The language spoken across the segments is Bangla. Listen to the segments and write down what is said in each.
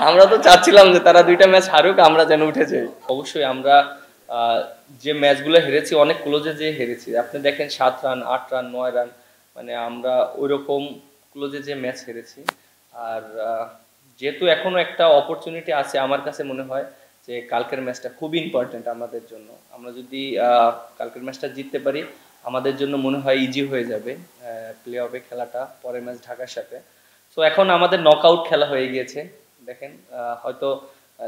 আমরা তো চাচ্ছিলাম যে তারা দুইটা ম্যাচ হারুক, আমরা যেন উঠে যাই। অবশ্যই আমরা যে ম্যাচগুলো হেরেছি অনেক ক্লোজে যে হেরেছি, আপনি দেখেন 7 রান 8 রান 9 রান, মানে আমরা ওইরকম ক্লোজে যে ম্যাচ হেরেছি। আর যেহেতু এখনো একটা অপরচুনিটি আছে, আমার কাছে মনে হয় যে কালকের ম্যাচটা খুবই ইম্পর্টেন্ট আমাদের জন্য। আমরা যদি কালকের ম্যাচটা জিততে পারি, আমাদের জন্য মনে হয় ইজি হয়ে যাবে প্লে অফে খেলাটা, পরের ম্যাচ ঢাকার সাথে। সো এখন আমাদের নকআউট খেলা হয়ে গিয়েছে। দেখেন হয়তো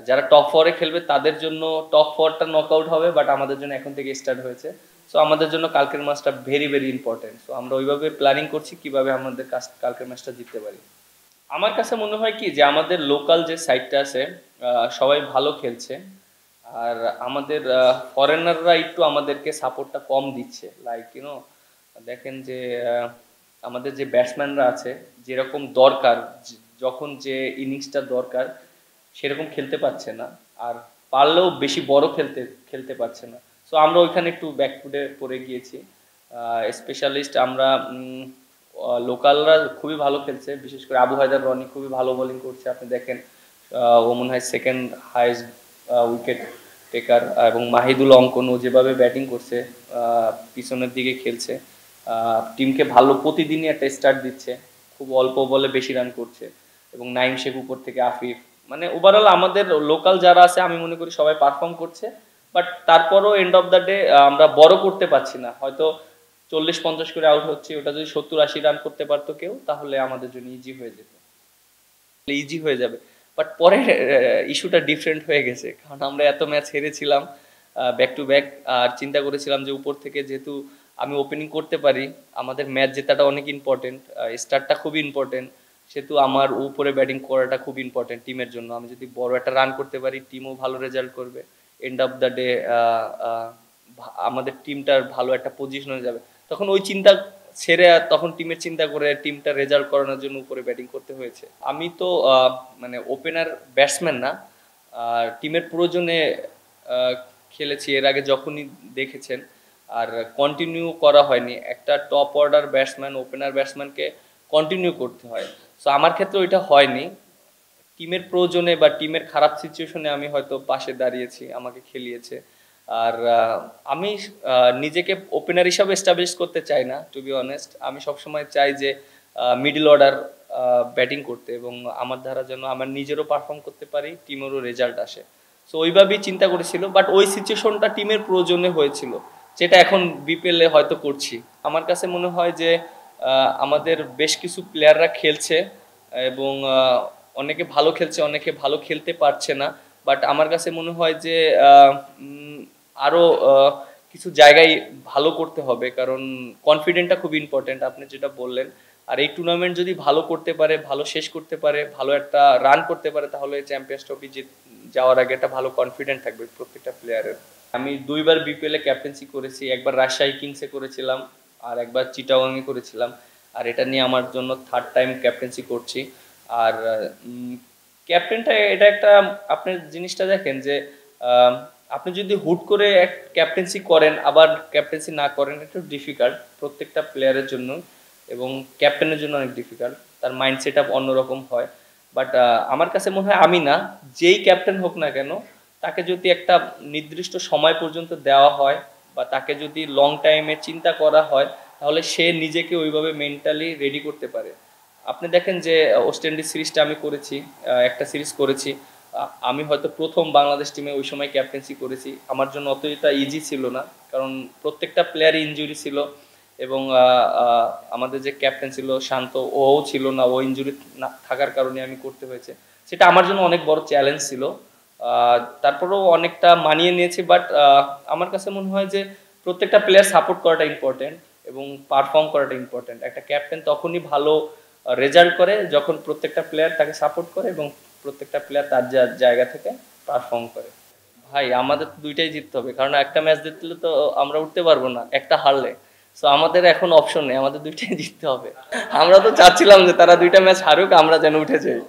যারা টপ ফোরে খেলবে তাদের জন্য টপ ফোরটা নকআউট হবে, বাট আমাদের জন্য এখন থেকে স্টার্ট হয়েছে। সো আমাদের জন্য কালকের ম্যাচটা ভেরি ভেরি ইম্পর্টেন্ট। সো আমরা ওইভাবে প্ল্যানিং করছি কিভাবে আমাদের কালকের ম্যাচটা জিততে পারি। আমার কাছে মনে হয় কি যে আমাদের লোকাল যে সাইডটা আছে সবাই ভালো খেলছে। আর আমাদের ফরেনাররা একটু আমাদেরকে সাপোর্টটা কম দিচ্ছে, লাইক দেখেন যে আমাদের যে ব্যাটসম্যানরা আছে, যেরকম দরকার, যখন যে ইনিংসটা দরকার সেরকম খেলতে পারছে না। আর পারলেও বেশি বড় খেলতে খেলতে পারছে না। সো আমরা ওইখানে একটু ব্যাকফুটে পড়ে গিয়েছি। স্পেশালিস্ট আমরা লোকালরা খুবই ভালো খেলছে, বিশেষ করে আবু হায়দার রনি খুবই ভালো বোলিং করছে। আপনি দেখেন ও মনে হয় সেকেন্ড হাইয়েস্ট উইকেট টেকার। এবং মাহিদুল অঙ্কন ও যেভাবে ব্যাটিং করছে, পিছনের দিকে খেলছে, টিমকে ভালো প্রতিদিনই একটা স্টার্ট দিচ্ছে, খুব অল্প বলে বেশি রান করছে। এবং নাইম শেখ উপর থেকে আফিফ, মানে ওভারঅল আমাদের লোকাল যারা আছে আমি মনে করি সবাই পারফর্ম করছে। বাট তারপরও এন্ড অফ দ্য ডে আমরা বড় করতে পারছি না। হয়তো 40-50 করে আউট হচ্ছে, ওটা যদি 70-80 রান করতে পারতো কেউ, তাহলে আমাদের জন্য ইজি হয়ে যেত, ইজি হয়ে যাবে। বাট পরে ইস্যুটা ডিফারেন্ট হয়ে গেছে, কারণ আমরা এত ম্যাচ হেরেছিলাম ব্যাক টু ব্যাক। আর চিন্তা করেছিলাম যে উপর থেকে যেহেতু আমি ওপেনিং করতে পারি, আমাদের ম্যাচ জেতাটা অনেক ইম্পর্টেন্ট, স্টার্টটা খুবই ইম্পর্টেন্ট। সেহেতু আমার উপরে ব্যাটিং করাটা খুব ইম্পর্টেন্ট টিমের জন্য। আমি যদি বড় একটা রান করতে পারি, টিমও ভালো রেজাল্ট করবে। এন্ড অফ দ্য ডে আমাদের টিমটার ভালো একটা পজিশন হয়ে যাবে। তখন ওই চিন্তা ছেড়ে তখন টিমের চিন্তা করে টিমটা রেজাল্ট করানোর জন্য উপরে ব্যাটিং করতে হয়েছে। আমি তো মানে ওপেনার ব্যাটসম্যান না, টিমের প্রয়োজনে খেলেছি এর আগে যখনই দেখেছেন। আর কন্টিনিউ করা হয়নি, একটা টপ অর্ডার ব্যাটসম্যান ওপেনার ব্যাটসম্যানকে কন্টিনিউ করতে হয়। সো আমার ক্ষেত্রে ওইটা হয়নি। টিমের প্রয়োজনে বা টিমের খারাপ সিচুয়েশনে আমি হয়তো পাশে দাঁড়িয়েছি, আমাকে খেলিয়েছে। আর আমি নিজেকে ওপেনার হিসাবে এস্টাবলিশ করতে চাই না, টু বি অনেস্ট। আমি সবসময় চাই যে মিডল অর্ডার ব্যাটিং করতে, এবং আমার দ্বারা যেন আমার নিজেরও পারফর্ম করতে পারি, টিমেরও রেজাল্ট আসে। সো ওইভাবেই চিন্তা করেছিল, বাট ওই সিচুয়েশনটা টিমের প্রয়োজনে হয়েছিল, যেটা এখন বিপিএল এ হয়তো করছি। আমার কাছে মনে হয় যে আমাদের বেশ কিছু প্লেয়াররা খেলছে, এবং অনেকে ভালো খেলছে, অনেকে ভালো খেলতে পারছে না। বাট আমার কাছে মনে হয় যে আরো কিছু জায়গায় ভালো করতে হবে, কারণ কনফিডেন্টটা খুব ইম্পর্টেন্ট, আপনি যেটা বললেন। আর এই টুর্নামেন্ট যদি ভালো করতে পারে, ভালো শেষ করতে পারে, ভালো একটা রান করতে পারে, তাহলে চ্যাম্পিয়ন্স ট্রফি যাওয়ার আগে একটা ভালো কনফিডেন্ট থাকবে প্রত্যেকটা প্লেয়ারের। আমি দুইবার বিপিএল এ ক্যাপ্টেন্সি করেছি, একবার রাজশাহী কিংসে করেছিলাম, আর একবার চিটাগংয়ে করেছিলাম। আর এটা নিয়ে আমার জন্য থার্ড টাইম ক্যাপ্টেন্সি করছি। আর ক্যাপ্টেনটা এটা একটা, আপনি জিনিসটা দেখেন যে আপনি যদি হুট করে এক ক্যাপ্টেন্সি করেন আবার ক্যাপ্টেন্সি না করেন, একটু ডিফিকাল্ট প্রত্যেকটা প্লেয়ারের জন্য, এবং ক্যাপ্টেনের জন্য অনেক ডিফিকাল্ট, তার মাইন্ড সেট আপ অন্যরকম হয়। বাট আমার কাছে মনে হয় আমি না, যেই ক্যাপ্টেন হোক না কেন, তাকে যদি একটা নির্দিষ্ট সময় পর্যন্ত দেওয়া হয়, বা তাকে যদি লং টাইমে চিন্তা করা হয়, তাহলে সে নিজেকে ওইভাবে মেন্টালি রেডি করতে পারে। আপনি দেখেন যে ওয়েস্ট ইন্ডিজ সিরিজটা আমি করেছি, একটা সিরিজ করেছি। আমি হয়তো প্রথম বাংলাদেশ টিমে ওই সময় ক্যাপ্টেন্সি করেছি, আমার জন্য অতটা ইজি ছিল না, কারণ প্রত্যেকটা প্লেয়ারই ইনজুরি ছিল। এবং আমাদের যে ক্যাপ্টেন ছিল শান্ত, ও ছিল না, ও ইনজুরি না থাকার কারণে আমি করতে হয়েছে। সেটা আমার জন্য অনেক বড় চ্যালেঞ্জ ছিল। তারপরেও অনেকটা মানিয়ে নিয়েছি। বাট আমার কাছে মনে হয় যে প্রত্যেকটা প্লেয়ার সাপোর্ট করাটা ইম্পর্টেন্ট, এবং পারফর্ম করাটা ইম্পর্টেন্ট। একটা ক্যাপ্টেন তখনই ভালো রেজাল্ট করে যখন প্রত্যেকটা প্লেয়ার তাকে সাপোর্ট করে, এবং প্রত্যেকটা প্লেয়ার তার জায়গা থেকে পারফর্ম করে। ভাই আমাদের তো দুইটাই জিততে হবে, কারণ একটা ম্যাচ জিতলে তো আমরা উঠতে পারবো না একটা হারলে। সো আমাদের এখন অপশন নেই, আমাদের দুইটাই জিততে হবে। আমরা তো চাচ্ছিলাম যে তারা দুইটা ম্যাচ হারুক, আমরা যেন উঠে যাই।